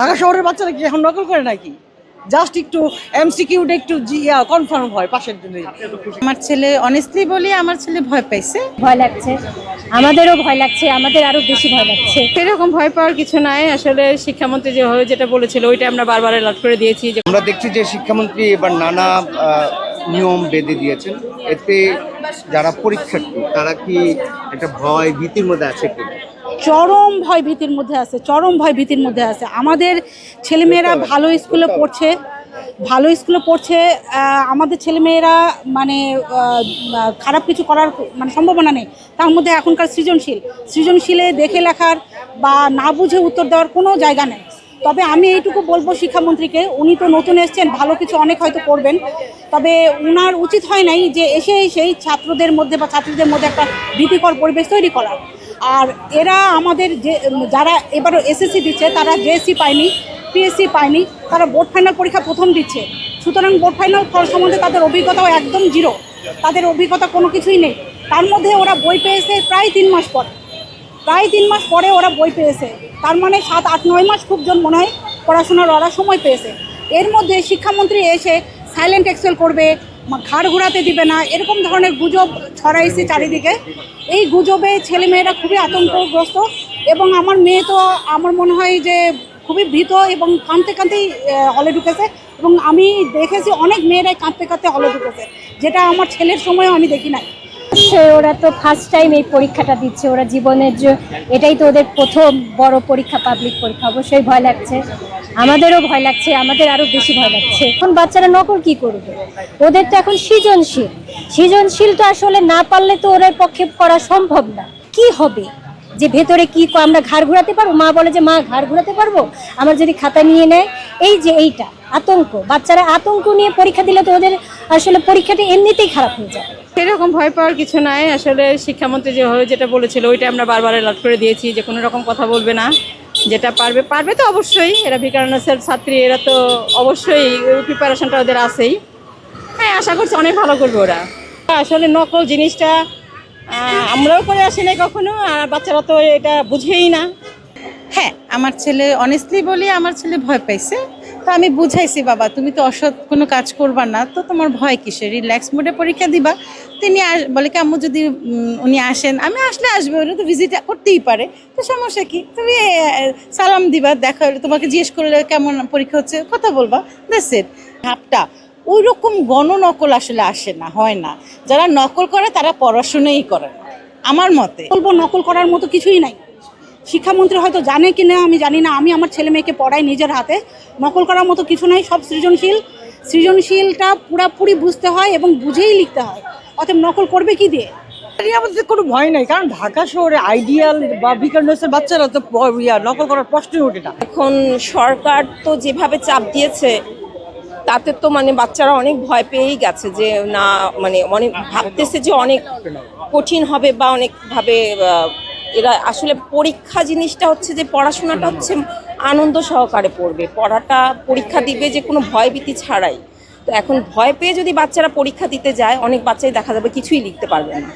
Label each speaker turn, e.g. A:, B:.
A: ঢাকা শহরের বাচ্চারা কি এখন নকল করে নাকি? জাস্ট একটু এমসিকিউটা একটু কনফার্ম হয় পাশের জন্য।
B: আমার ছেলে অনেস্টলি বলি, আমার ছেলে ভয় পাইছে।
C: ভয় লাগছে, আমাদেরও ভয় লাগছে, আমাদের আরো বেশি ভয় লাগছে।
B: সেরকম ভয় পাওয়ার কিছু নাই। আসলে শিক্ষামন্ত্রী যেটা বলেছিল ওইটা আমরা বারবার অ্যালার্ট করে দিয়েছি। যে
D: আমরা দেখছি যে শিক্ষামন্ত্রী এবার নানা নিয়ম বেঁধে দিয়েছেন, এতে যারা পরীক্ষার্থী তারা কি একটা ভয় ভীতির মধ্যে আছে কি?
E: চরম ভয় ভীতির মধ্যে আছে, চরম ভয় ভীতির মধ্যে আছে। আমাদের ছেলেমেয়েরা ভালো স্কুলে পড়ছে, আমাদের ছেলেমেয়েরা মানে খারাপ কিছু করার মানে সম্ভাবনা নেই। তার মধ্যে এখনকার সৃজনশীলে দেখে লেখার বা না বুঝে উত্তর দেওয়ার কোনো জায়গা নেই। তবে আমি এইটুকু বলবো শিক্ষামন্ত্রীকে, উনি তো নতুন এসছেন, ভালো কিছু অনেক হয়তো করবেন, তবে উনার উচিত হয় নাই যে সেই ছাত্রদের মধ্যে বা ছাত্রীদের মধ্যে একটা ভীতিকর পরিবেশ তৈরি করার। আর এরা আমাদের যারা এবার এসএসসি দিচ্ছে তারা জেএসসি পায়নি, পিএসসি পায়নি, তারা বোর্ড ফাইনাল পরীক্ষা প্রথম দিচ্ছে। সুতরাং বোর্ড ফাইনাল সম্বন্ধে তাদের অভিজ্ঞতাও একদম জিরো, তাদের অভিজ্ঞতা কোনো কিছুই নেই। তার মধ্যে ওরা বই পেয়েছে প্রায় 3 মাস পরে ওরা বই পেয়েছে। তার মানে 7, 8, 9 মাস খুব জন মনে হয় পড়াশোনার ওরা সময় পেয়েছে। এর মধ্যে শিক্ষামন্ত্রী এসে সাইলেন্ট এক্সেল করবে, ঘাড় ঘোরাতে দিবে না, এরকম ধরনের গুজব ছড়াইছে চারিদিকে। এই গুজবে ছেলেমেয়েরা খুবই আতঙ্কগ্রস্ত এবং আমার মেয়ে তো আমার মনে হয় যে খুবই ভীত এবং কাঁদতেই হলে ঢুকেছে। এবং আমি দেখেছি অনেক মেয়েরাই কাঁদতে হলে ঢুকেছে, যেটা আমার ছেলের সময়ও আমি দেখি নাই।
C: ওরা তো ফার্স্ট টাইম এই পরীক্ষাটা দিচ্ছে, ওরা জীবনের এটাই তো ওদের প্রথম বড় পরীক্ষা, পাবলিক পরীক্ষা। অবশ্যই ভয় লাগছে, আমাদেরও ভয় লাগছে, আমাদের আরো বেশি ভয় লাগছে। এখন বাচ্চারা নকল কি করবে? ওদের তো এখন সৃজনশীলটা আসলে না পারলে তো ওদের পক্ষে করা সম্ভব না। কি হবে যে ভেতরে কি আমরা ঘাড় ঘোরাতে পারবো? মা বলে যে মা ঘাড় ঘোরাতে পারবো, আমার যদি খাতা নিয়ে নেয়। এই যে এইটা আতঙ্ক, বাচ্চারা আতঙ্ক নিয়ে পরীক্ষা দিলে তো ওদের আসলে পরীক্ষাটা এমনিতেই খারাপ হয়ে যাবে।
B: সেরকম ভয় পাওয়ার কিছু নাই। আসলে শিক্ষামন্ত্রী যেটা বলেছিল ওইটা আমরা বারবার অ্যালার্ট করে দিয়েছি যে কোনো রকম কথা বলবে না। যেটা পারবে তো অবশ্যই, এরা ভিকারুননিসার ছাত্রী, এরা তো অবশ্যই প্রিপারেশনটা ওদের আছেই। হ্যাঁ, আশা করছি অনেক ভালো করবে ওরা। আসলে নকল জিনিসটা আমরাও করে আসি না কখনো, আর বাচ্চারা তো এটা বুঝেই না। হ্যাঁ, আমার ছেলে অনেস্টলি বলি, আমার ছেলে ভয় পাইছে। তো আমি বুঝাইছি, বাবা তুমি তো অসৎ কোনো কাজ করবা না, তো তোমার ভয় কিসে, রিল্যাক্স মোডে পরীক্ষা দিবা। তিনি বলে কি আম্মু যদি উনি আসেন, আমি আসবে, ওরা তো ভিজিট করতেই পারে, তো সমস্যা কি, তুমি সালাম দিবা, দেখা হলে তোমাকে জিজ্ঞেস করলে কেমন পরীক্ষা হচ্ছে কথা বলবা, দ্যাটস ইট। ভাবটা ওই রকম গণনকল আসলে আসে না, হয় না। যারা নকল করে তারা পড়াশোনাই করে না আমার মতে।
E: বলবো নকল করার মতো কিছুই নাই। শিক্ষামন্ত্রী হয়তো জানে কি না আমি জানি না, আমি আমার ছেলে মেয়েকে পড়াই নিজের হাতে। নকল করার মতো কিছু নাই, সব সৃজনশীলটা পুরোপুরি বুঝতে হয় এবং বুঝেই লিখতে হয়। অতএব নকল করবে কি দিয়ে?
A: আমাদের কোনো ভয় নাই, কারণ ঢাকা শহরে আইডিয়াল বা ভিকারুননিসার বাচ্চারা তো নকল করার প্রশ্নই ওঠে না।
F: এখন সরকার তো যেভাবে চাপ দিয়েছে তাতে তো মানে বাচ্চারা অনেক ভয় পেয়েই গেছে, যে না মানে অনেক ভাবতেছে যে অনেক কঠিন হবে বা অনেকভাবে এরা আসলে পরীক্ষা জিনিসটা হচ্ছে যে পড়াশোনাটা হচ্ছে আনন্দ সহকারে পড়বে, পরীক্ষা দিবে যে কোনো ভয়ভীতি ছাড়াই। তো এখন ভয় পেয়ে যদি বাচ্চারা পরীক্ষা দিতে যায়, অনেক বাচ্চাই দেখা যাবে কিছুই লিখতে পারবে না।